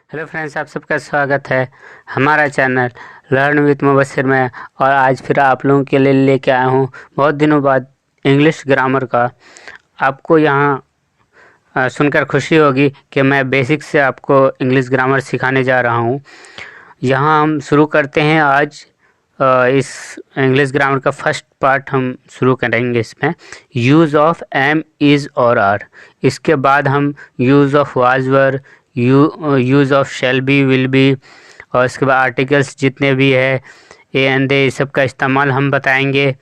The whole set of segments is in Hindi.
हेलो फ्रेंड्स, आप सबका स्वागत है हमारा चैनल लर्न विद मुबस्सिर में। और आज फिर आप लोगों के लिए लेके आया हूँ बहुत दिनों बाद इंग्लिश ग्रामर का। आपको यहाँ सुनकर खुशी होगी कि मैं बेसिक से आपको इंग्लिश ग्रामर सिखाने जा रहा हूँ। यहाँ हम शुरू करते हैं आज इस इंग्लिश ग्रामर का फर्स्ट पार्ट हम शुरू करेंगे। इसमें यूज़ ऑफ एम इज़ और आर, इसके बाद हम use of was were, use of shall be, will be, और इसके बाद आर्टिकल्स जितने भी है ए एंड दे, इस सब का इस्तेमाल हम बताएंगे।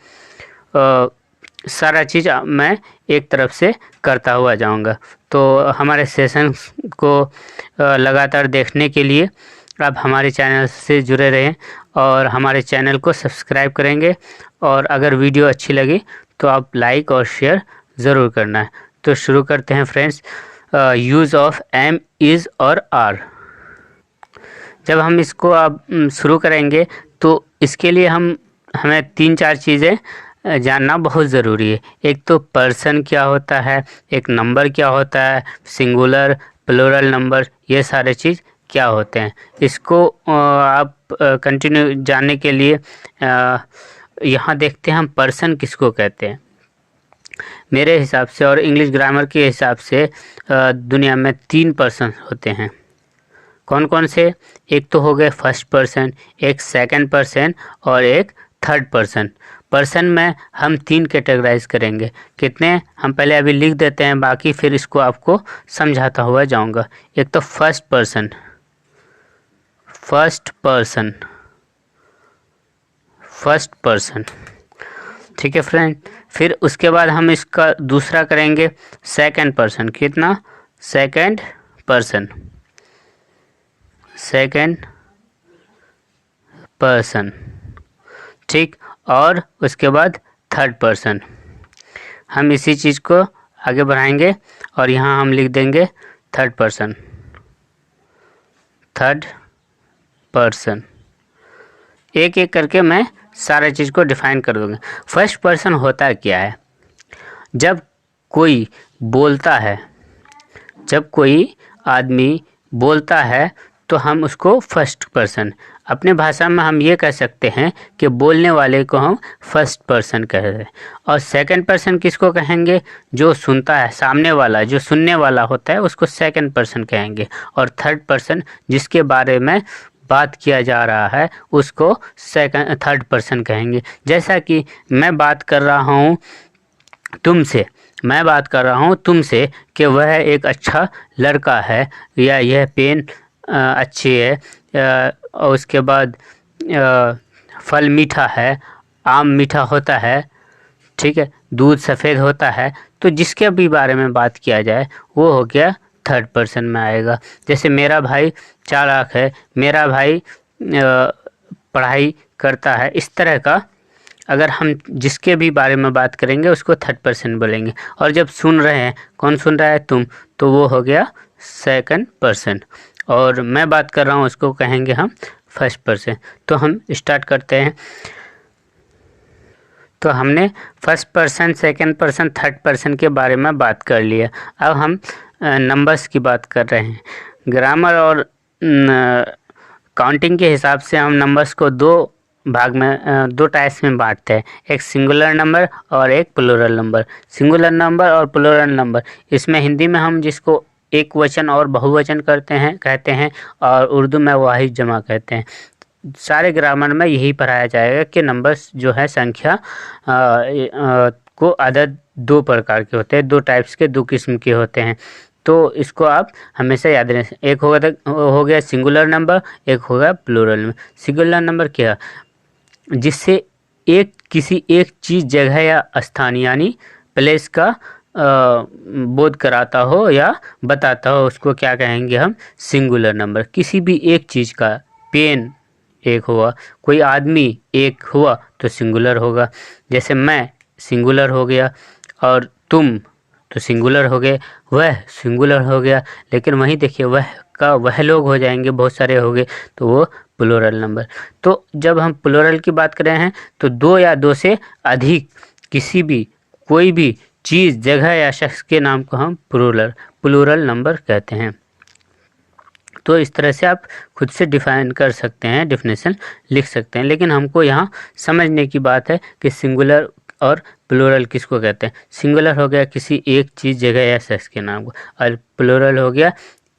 सारा चीज़ मैं एक तरफ से करता हुआ जाऊंगा। तो हमारे सेशन को लगातार देखने के लिए आप हमारे चैनल से जुड़े रहें और हमारे चैनल को सब्सक्राइब करेंगे। और अगर वीडियो अच्छी लगी तो आप लाइक और शेयर ज़रूर करना है। तो शुरू करते हैं friends. Use of am is और आर। जब हम इसको अब शुरू करेंगे तो इसके लिए हमें 3-4 चीज़ें जानना बहुत ज़रूरी है। एक तो पर्सन क्या होता है, एक नंबर क्या होता है, सिंगुलर प्लूरल नंबर, ये सारे चीज़ क्या होते हैं। इसको आप कंटिन्यू जानने के लिए यहाँ देखते हैं हम पर्सन किसको कहते हैं। मेरे हिसाब से और इंग्लिश ग्रामर के हिसाब से दुनिया में 3 पर्सन होते हैं। कौन कौन से? एक तो हो गए फर्स्ट पर्सन, एक सेकंड पर्सन और एक थर्ड पर्सन। पर्सन में हम 3 कैटेगराइज करेंगे। कितने? हम पहले अभी लिख देते हैं, बाकी फिर इसको आपको समझाता हुआ जाऊंगा। एक तो first person, first person, first person, ठीक है फ्रेंड। फिर उसके बाद हम इसका दूसरा करेंगे सेकंड पर्सन। कितना? सेकंड पर्सन, सेकंड पर्सन, ठीक। और उसके बाद थर्ड पर्सन। हम इसी चीज़ को आगे बढ़ाएंगे और यहाँ हम लिख देंगे थर्ड पर्सन, थर्ड पर्सन। एक एक करके मैं सारा चीज़ को डिफाइन कर दूँगा। फर्स्ट पर्सन होता क्या है? जब कोई बोलता है, जब कोई आदमी बोलता है तो हम उसको फर्स्ट पर्सन, अपने भाषा में हम ये कह सकते हैं कि बोलने वाले को हम फर्स्ट पर्सन कह रहे हैं। और सेकंड पर्सन किसको कहेंगे? जो सुनता है, सामने वाला जो सुनने वाला होता है उसको सेकंड पर्सन कहेंगे। और थर्ड पर्सन जिसके बारे में बात किया जा रहा है उसको थर्ड पर्सन कहेंगे। जैसा कि मैं बात कर रहा हूँ तुमसे, मैं बात कर रहा हूँ तुमसे कि वह एक अच्छा लड़का है, या यह पेन अच्छी है, और उसके बाद फल मीठा है, आम मीठा होता है, ठीक है, दूध सफ़ेद होता है। तो जिसके भी बारे में बात किया जाए वो हो गया थर्ड पर्सन में आएगा। जैसे मेरा भाई चालाक है, मेरा भाई पढ़ाई करता है, इस तरह का अगर हम जिसके भी बारे में बात करेंगे उसको थर्ड पर्सन बोलेंगे। और जब सुन रहे हैं, कौन सुन रहा है? तुम, तो वो हो गया सेकंड पर्सन। और मैं बात कर रहा हूँ उसको कहेंगे हम फर्स्ट पर्सन। तो हम स्टार्ट करते हैं। तो हमने first person, second person, third person के बारे में बात कर लिया। अब हम नंबर्स की बात कर रहे हैं। ग्रामर और काउंटिंग के हिसाब से हम नंबर्स को दो भाग में, दो टाइप्स में बांटते हैं। एक सिंगुलर नंबर और एक प्लूरल नंबर। सिंगुलर नंबर और प्लूरल नंबर, इसमें हिंदी में हम जिसको एक वचन और बहुवचन कहते हैं, और उर्दू में वाहिद जमा कहते हैं। सारे ग्रामर में यही पढ़ाया जाएगा कि नंबर्स जो है संख्या को अदद 2 प्रकार के होते हैं, 2 टाइप्स के, 2 किस्म के होते हैं। तो इसको आप हमेशा याद रखें। एक हो गया सिंगुलर नंबर, एक हो गया प्लूरल नंबर। सिंगुलर नंबर क्या? जिससे किसी एक चीज़, जगह या स्थान यानी प्लेस का बोध कराता हो या बताता हो, उसको क्या कहेंगे हम? Singular number. किसी भी एक चीज़ का, पेन एक हुआ, कोई आदमी एक हुआ तो सिंगुलर होगा। जैसे मैं सिंगुलर हो गया, और तुम तो सिंगुलर हो गए, वह सिंगुलर हो गया। लेकिन वहीं देखिए वह लोग हो जाएंगे, बहुत सारे हो गए, तो वो प्लूरल नंबर। तो जब हम प्लूरल की बात कर रहे हैं तो 2 या 2 से अधिक किसी भी, कोई भी चीज़, जगह या शख्स के नाम को हम प्लूरल नंबर कहते हैं। तो इस तरह से आप खुद से डिफाइन कर सकते हैं, डेफिनेशन लिख सकते हैं। लेकिन हमको यहाँ समझने की बात है कि सिंगुलर और प्लूरल किसको कहते हैं। सिंगुलर हो गया किसी एक चीज़ जगह या शख्स के नाम को, और प्लूरल हो गया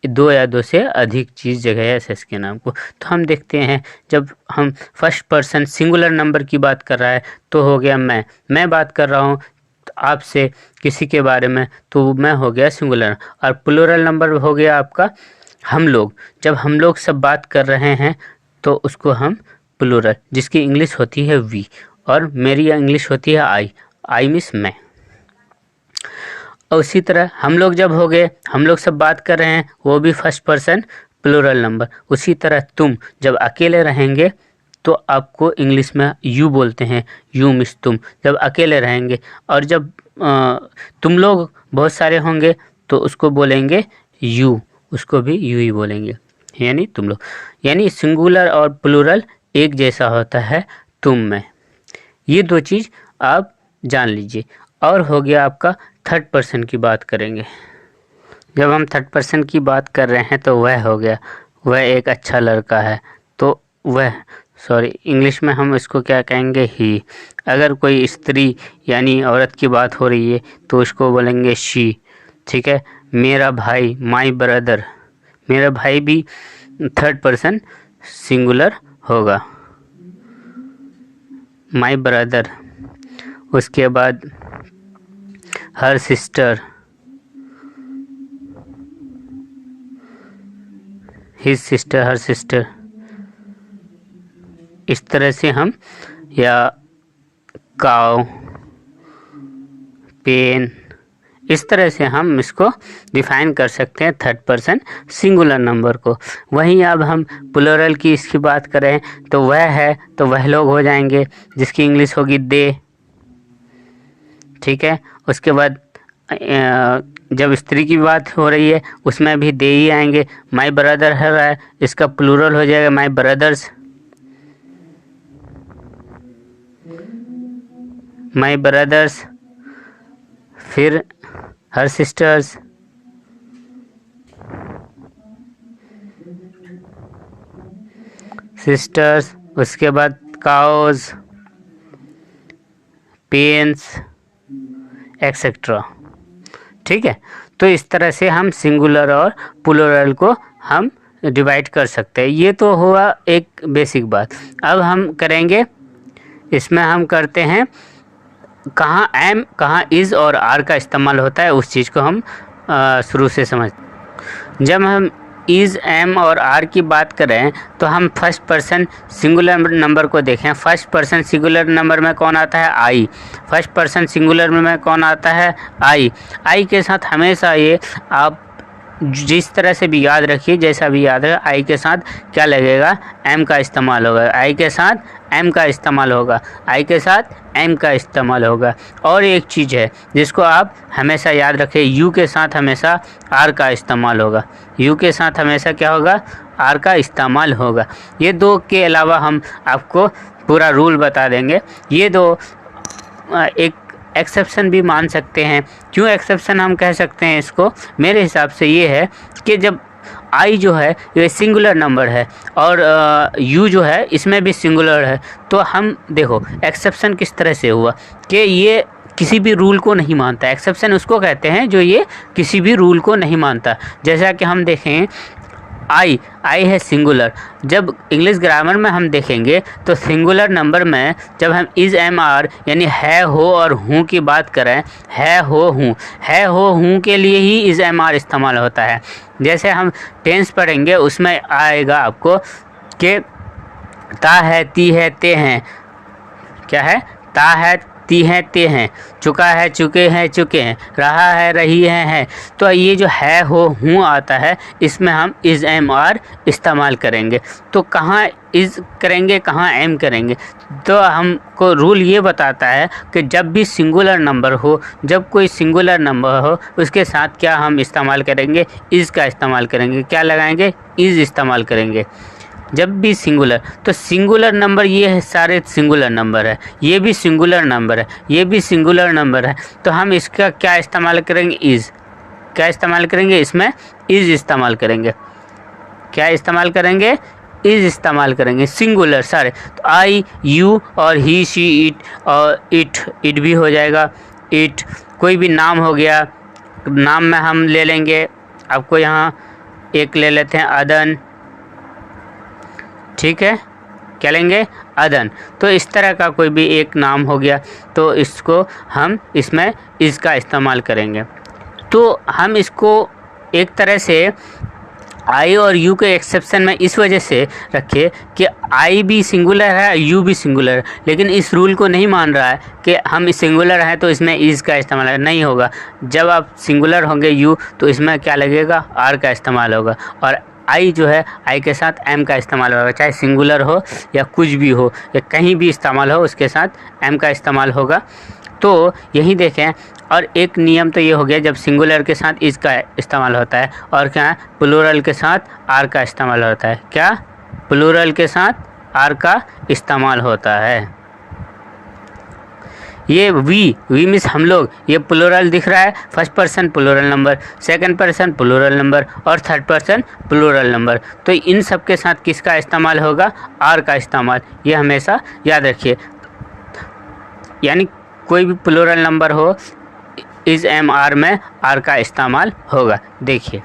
दो या दो से अधिक चीज़ जगह या शख्स के नाम को। तो हम देखते हैं जब हम फर्स्ट पर्सन सिंगुलर नंबर की बात कर रहा है तो हो गया मैं बात कर रहा हूँ आपसे किसी के बारे में, तो मैं हो गया सिंगुलर। और प्लूरल नंबर हो गया आपका हम लोग, जब हम लोग सब बात कर रहे हैं तो उसको हम प्लूरल, जिसकी इंग्लिश होती है वी और मेरी इंग्लिश होती है आई मीन्स मैं। और उसी तरह हम लोग जब हो गए, हम लोग सब बात कर रहे हैं, वो भी फर्स्ट पर्सन प्लूरल नंबर। उसी तरह तुम जब अकेले रहेंगे तो आपको इंग्लिश में यू बोलते हैं, यू मीन्स तुम जब अकेले रहेंगे। और जब तुम लोग बहुत सारे होंगे तो उसको बोलेंगे यू, उसको भी यू ही बोलेंगे, यानी तुम लोग। यानी सिंगुलर और प्लूरल एक जैसा होता है तुम में। ये दो चीज़ आप जान लीजिए। और हो गया आपका थर्ड पर्सन की बात करेंगे। जब हम थर्ड पर्सन की बात कर रहे हैं तो वह हो गया, वह एक अच्छा लड़का है, तो वह इंग्लिश में हम इसको क्या कहेंगे ही। अगर कोई स्त्री यानी औरत की बात हो रही है तो उसको बोलेंगे शी, ठीक है। मेरा भाई माई ब्रदर, मेरा भाई भी थर्ड पर्सन सिंगुलर होगा, माई ब्रदर। उसके बाद her sister, his sister, her sister. इस तरह से हम, या काउ, पेन, इस तरह से हम इसको डिफाइन कर सकते हैं थर्ड पर्सन सिंगुलर नंबर को। वहीं अब हम प्लूरल की इसकी बात करें तो वह है तो वह लोग हो जाएंगे, जिसकी इंग्लिश होगी दे, ठीक है। उसके बाद जब स्त्री की बात हो रही है उसमें भी दे ही आएंगे। माई ब्रदर है, इसका प्लूरल हो जाएगा माई ब्रदर्स, माई ब्रदर्स। फिर हर सिस्टर्स, सिस्टर्स। उसके बाद काउज, पेन्स, एक्सेट्रा, ठीक है। तो इस तरह से हम सिंगुलर और प्लूरल को हम डिवाइड कर सकते हैं। ये तो हुआ एक बेसिक बात। अब हम करेंगे, इसमें हम करते हैं कहाँ एम, कहाँ इज़ और आर का इस्तेमाल होता है, उस चीज़ को हम शुरू से समझ। जब हम इज़, एम और आर की बात करें तो हम फर्स्ट पर्सन सिंगुलर नंबर को देखें। फर्स्ट पर्सन सिंगुलर नंबर में कौन आता है? आई। फर्स्ट पर्सन सिंगुलर में कौन आता है? आई। आई के साथ हमेशा ये आप जिस तरह से भी याद रखिए, जैसा भी याद है, आई के साथ क्या लगेगा? एम का इस्तेमाल होगा। आई के साथ एम का इस्तेमाल होगा, आई के साथ एम का इस्तेमाल होगा। और एक चीज़ है जिसको आप हमेशा याद रखें, यू के साथ हमेशा आर का इस्तेमाल होगा। यू के साथ हमेशा क्या होगा? आर का इस्तेमाल होगा। ये दो के अलावा हम आपको पूरा रूल बता देंगे। ये दो एक एक्सेप्शन भी मान सकते हैं। क्यों एक्सेप्शन हम कह सकते हैं इसको? मेरे हिसाब से ये है कि जब आई जो है ये सिंगुलर नंबर है और यू जो है इसमें भी सिंगुलर है, तो हम देखो एक्सेप्शन किस तरह से हुआ कि ये किसी भी रूल को नहीं मानता। एक्सेप्शन उसको कहते हैं जो ये किसी भी रूल को नहीं मानता। जैसा कि हम देखें आई है सिंगुलर। जब इंग्लिश ग्रामर में हम देखेंगे तो सिंगुलर नंबर में जब हम इज़, एम, आर यानी है, हो और हूँ की बात करें, है, हो, हूँ के लिए ही इज़, एम, आर इस्तेमाल होता है। जैसे हम टेंस पढ़ेंगे उसमें आएगा आपको कि ता है, ती है, ते हैं। क्या है? ता है, ती हैं, ते हैं। चुका है, चुके हैं, चुके हैं। रहा है, रही है। तो ये जो है, हो, हूँ आता है, इसमें हम इज़, एम, आर इस्तेमाल करेंगे। तो कहाँ इज़ करेंगे, कहाँ एम करेंगे? तो हमको रूल ये बताता है कि जब भी सिंगुलर नंबर हो, जब कोई सिंगुलर नंबर हो, उसके साथ क्या हम इस्तेमाल करेंगे? इज़ का इस्तेमाल करेंगे। क्या लगाएंगे? इज़ इस्तेमाल करेंगे जब भी सिंगुलर। तो सिंगुलर नंबर ये है, सारे सिंगुलर नंबर है, ये भी सिंगुलर नंबर है, ये भी सिंगुलर नंबर है। तो हम इसका क्या इस्तेमाल करेंगे? इज़। क्या इस्तेमाल करेंगे? इसमें इज़ इस्तेमाल करेंगे। क्या इस्तेमाल करेंगे, इज इस्तेमाल करेंगे, सिंगुलर सारे। तो आई, यू और ही, शी, इट और इट भी हो जाएगा, इट। कोई भी नाम हो गया, नाम में हम ले लेंगे, आपको यहाँ एक ले लेते हैं अदन, ठीक है, क्या लेंगे, अदन। तो इस तरह का कोई भी एक नाम हो गया तो इसको हम इसमें इस का इस्तेमाल करेंगे। तो हम इसको एक तरह से आई और यू के एक्सेप्शन में इस वजह से रखे कि आई भी सिंगुलर है, यू भी सिंगुलर है, लेकिन इस रूल को नहीं मान रहा है कि हम सिंगुलर हैं तो इसमें इज़ का इस्तेमाल नहीं होगा। जब आप सिंगुलर होंगे यू तो इसमें क्या लगेगा, आर का इस्तेमाल होगा, और आई जो है आई के साथ एम का इस्तेमाल होगा, चाहे सिंगुलर हो या कुछ भी हो या कहीं भी इस्तेमाल हो उसके साथ एम का इस्तेमाल होगा। तो यही देखें, और एक नियम तो ये हो गया जब सिंगुलर के साथ इस का इस्तेमाल होता है, और क्या प्लूरल के साथ आर का इस्तेमाल होता है, क्या प्लूरल के साथ आर का इस्तेमाल होता है। ये वी मीन्स हम लोग, ये प्लूरल दिख रहा है, first person plural number, second person plural number और थर्ड पर्सन प्लूरल नंबर। तो इन सब के साथ किसका इस्तेमाल होगा, आर का इस्तेमाल, ये हमेशा याद रखिए। यानी कोई भी प्लूरल नंबर हो इस एम आर में आर का इस्तेमाल होगा, देखिए,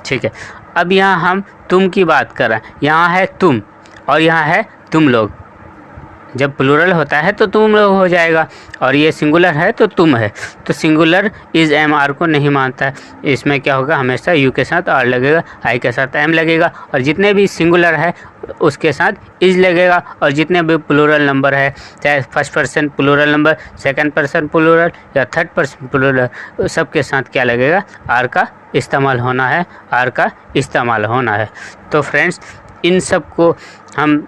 ठीक है। अब यहाँ हम तुम की बात कर रहे हैं, यहाँ है तुम और यहाँ है तुम लोग। जब प्लूरल होता है तो तुम लोग हो जाएगा, और ये सिंगुलर है तो तुम है। तो सिंगुलर इज एम आर को नहीं मानता है, इसमें क्या होगा, हमेशा यू के साथ आर लगेगा, आई के साथ एम लगेगा, और जितने भी सिंगुलर है उसके साथ इज लगेगा, और जितने भी प्लूरल नंबर है, चाहे first person plural number, second person plural या थर्ड पर्सन प्लूरल, सबके साथ क्या लगेगा, आर का इस्तेमाल होना है, आर का इस्तेमाल होना है। तो फ्रेंड्स, इन सब को हम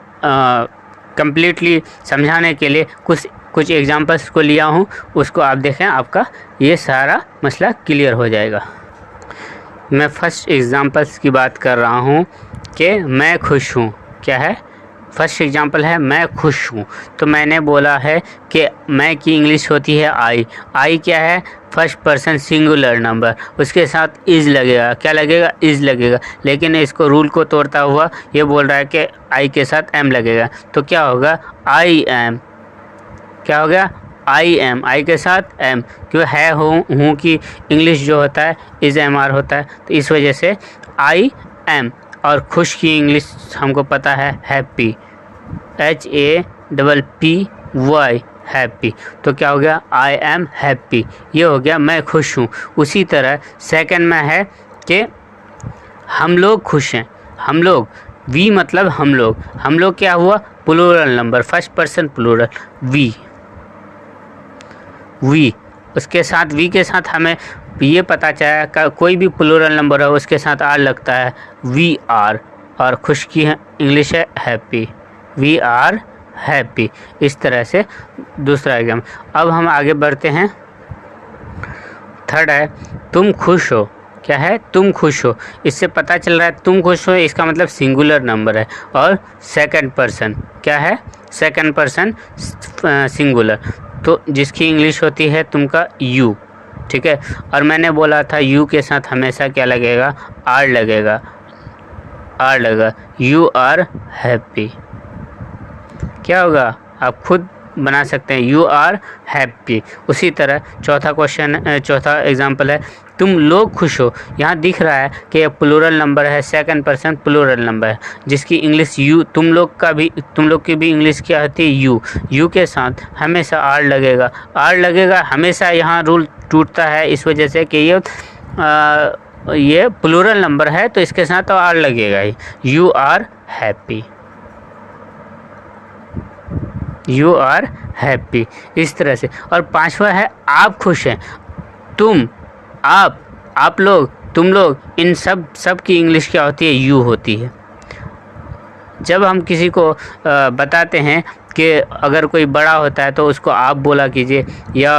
कंप्लीटली समझाने के लिए कुछ एग्जांपल्स को लिया हूँ, उसको आप देखें, आपका ये सारा मसला क्लियर हो जाएगा। मैं फर्स्ट एग्जांपल्स की बात कर रहा हूँ कि मैं खुश हूँ, क्या है, फर्स्ट एग्जांपल है मैं खुश हूँ। तो मैंने बोला है कि मैं की इंग्लिश होती है आई क्या है, फर्स्ट पर्सन सिंगुलर नंबर, उसके साथ इज़ लगेगा, क्या लगेगा, इज़ लगेगा, लेकिन इसको रूल को तोड़ता हुआ ये बोल रहा है कि आई के साथ एम लगेगा। तो क्या होगा, आई एम, क्या हो गया, आई एम, आई के साथ एम, क्यों है हूँ की इंग्लिश जो होता है इज़ एम आर होता है, तो इस वजह से आई एम। और खुश की इंग्लिश हमको पता है हैप्पी, HAPPY, हैप्पी। तो क्या हो गया, आई एम हैप्पी, ये हो गया मैं खुश हूँ। उसी तरह सेकंड में है कि हम लोग खुश हैं, हम लोग, वी मतलब हम लोग क्या हुआ, plural number, first person plural, we, उसके साथ वी के साथ हमें ये पता चला कोई भी प्लूरल नंबर है उसके साथ आर लगता है, वी आर, और खुश की इंग्लिश है हैप्पी, वी आर हैप्पी। इस तरह से दूसरा एग्जाम। अब हम आगे बढ़ते हैं, थर्ड है तुम खुश हो, क्या है, तुम खुश हो। इससे पता चल रहा है तुम खुश हो, इसका मतलब सिंगुलर नंबर है, और सेकंड पर्सन क्या है, सेकंड पर्सन सिंगुलर, तो जिसकी इंग्लिश होती है तुमका यू, ठीक है। और मैंने बोला था यू के साथ हमेशा क्या लगेगा, आर लगेगा, आर लगेगा, यू आर हैप्पी, क्या होगा, आप खुद बना सकते हैं, यू आर हैप्पी। उसी तरह चौथा एग्जांपल है तुम लोग खुश हो। यहाँ दिख रहा है कि ये प्लूरल नंबर है, सेकंड पर्सन प्लूरल नंबर है, जिसकी इंग्लिश यू, तुम लोग की भी इंग्लिश क्या होती है, यू के साथ हमेशा आर लगेगा, हमेशा। यहाँ रूल टूटता है इस वजह से कि ये प्लूरल नंबर है तो इसके साथ तो आर लगेगा ही, you are happy, you are happy, इस तरह से। और पांचवा है आप खुश हैं, तुम, आप लोग, तुम लोग, इन सब की इंग्लिश क्या होती है, यू होती है। जब हम किसी को बताते हैं कि अगर कोई बड़ा होता है तो उसको आप बोला कीजिए, या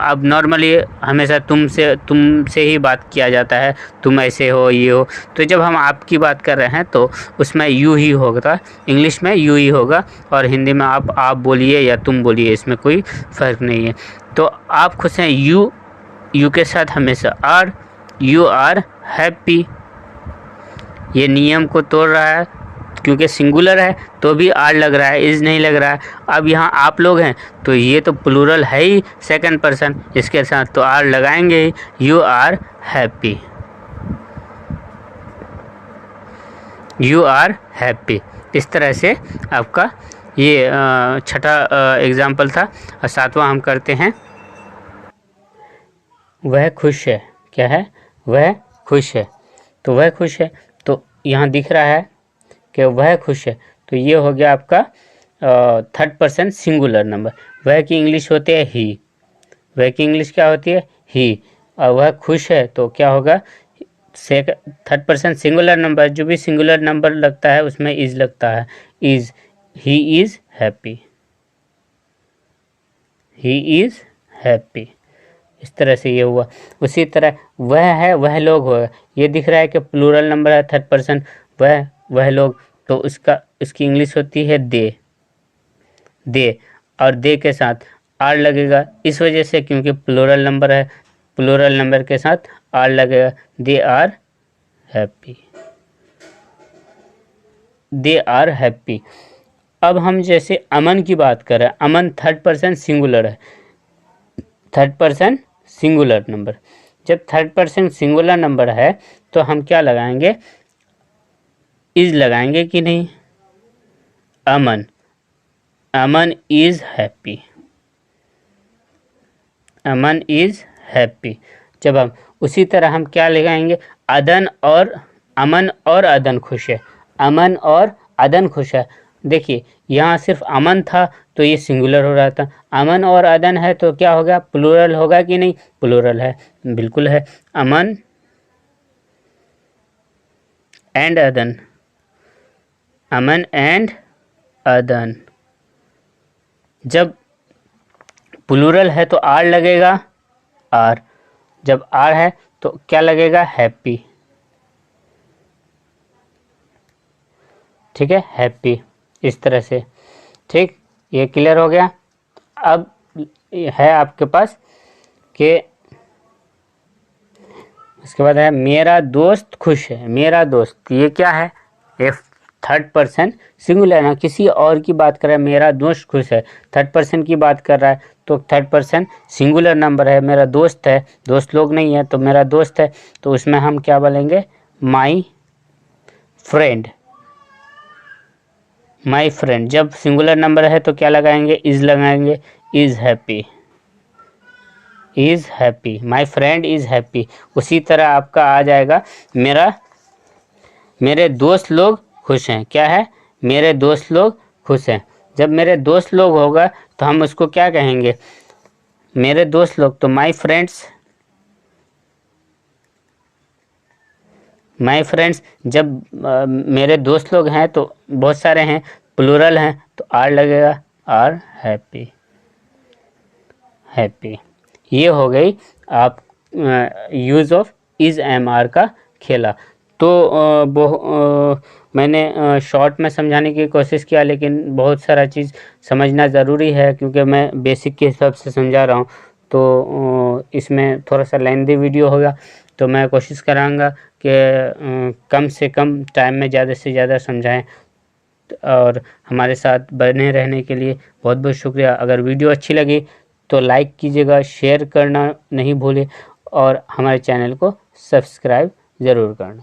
अब नॉर्मली हमेशा तुमसे ही बात किया जाता है, तुम ऐसे हो, ये हो। तो जब हम आपकी बात कर रहे हैं तो उसमें यू ही होगा, इंग्लिश में यू ही होगा, और हिंदी में आप बोलिए या तुम बोलिए, इसमें कोई फ़र्क नहीं है। तो आप खुश हैं, यू के साथ हमेशा आर, यू आर हैप्पी, ये नियम को तोड़ रहा है, क्योंकि सिंगुलर है तो भी आर लग रहा है, इज नहीं लग रहा है। अब यहाँ आप लोग हैं तो ये तो प्लूरल है ही सेकंड पर्सन, इसके साथ तो आर लगाएंगे ही। You are happy, you are happy. इस तरह से आपका ये छठा एग्जाम्पल था। और सातवां हम करते हैं, वह खुश है। क्या है? वह खुश है। तो वह खुश है, तो यहाँ दिख रहा है कि वह खुश है, तो ये हो गया आपका थर्ड पर्सन सिंगुलर नंबर। वह की इंग्लिश होती है ही, वह की इंग्लिश क्या होती है? ही। और वह खुश है तो क्या होगा? थर्ड पर्सन सिंगुलर नंबर, जो भी सिंगुलर नंबर लगता है उसमें इज लगता है। Is, he is happy, he is happy. इस तरह से ये हुआ। उसी तरह वह है, वह लोग होगा। ये दिख रहा है कि प्लूरल नंबर है, थर्ड पर्सन वह लोग, तो इसकी इंग्लिश होती है दे, दे। और दे के साथ आर लगेगा, इस वजह से क्योंकि प्लूरल नंबर है, प्लूरल नंबर के साथ आर लगेगा। They are happy, they are happy. अब हम जैसे अमन की बात कर रहे हैं, अमन थर्ड पर्सन सिंगुलर है, थर्ड पर्सन सिंगुलर नंबर। जब थर्ड पर्सन सिंगुलर नंबर है तो हम क्या लगाएंगे? इज लगाएंगे कि नहीं? Aman, Aman is happy, Aman is happy. जब हम उसी तरह हम क्या लगाएंगे? अदन और अमन और अदन खुश है, अमन और अदन खुश है। देखिए यहाँ सिर्फ अमन था तो ये सिंगुलर हो रहा था, अमन और अदन है तो क्या होगा? प्लूरल होगा कि नहीं? प्लूरल है, बिल्कुल है। अमन एंड अदन, अमन एंड अदन। जब प्लूरल है तो आर लगेगा, आर। जब आर है तो क्या लगेगा? हैप्पी, ठीक है, हैप्पी। इस तरह से, ठीक, ये क्लियर हो गया। अब है आपके पास कि इसके बाद है मेरा दोस्त खुश है। मेरा दोस्त, ये क्या है? ये थर्ड पर्सन सिंगुलर है ना, किसी और की बात कर रहा है। मेरा दोस्त खुश है, थर्ड पर्सन की बात कर रहा है, तो थर्ड पर्सन सिंगुलर नंबर है। मेरा दोस्त है, दोस्त लोग नहीं है, तो मेरा दोस्त है, तो उसमें हम क्या बोलेंगे? My friend, my friend. जब सिंगुलर नंबर है तो क्या लगाएंगे? इज लगाएंगे, is happy, is happy, my friend is happy. उसी तरह आपका आ जाएगा मेरे दोस्त लोग खुश हैं। क्या है? मेरे दोस्त लोग खुश हैं। जब मेरे दोस्त लोग होगा तो हम उसको क्या कहेंगे? मेरे दोस्त लोग, तो माई फ्रेंड्स, माई फ्रेंड्स। जब मेरे दोस्त लोग हैं तो बहुत सारे हैं, प्लूरल हैं, तो आर लगेगा, आर हैप्पी, हैप्पी। ये हो गई आप use of is am are का खेला। तो मैंने शॉर्ट में समझाने की कोशिश किया, लेकिन बहुत सारा चीज़ समझना ज़रूरी है, क्योंकि मैं बेसिक के हिसाब से समझा रहा हूँ। तो इसमें थोड़ा सा लेंथी वीडियो होगा, तो मैं कोशिश करांगा कि कम से कम टाइम में ज़्यादा से ज़्यादा समझाएं। और हमारे साथ बने रहने के लिए बहुत बहुत शुक्रिया। अगर वीडियो अच्छी लगी तो लाइक कीजिएगा, शेयर करना नहीं भूलें, और हमारे चैनल को सब्सक्राइब ज़रूर करना।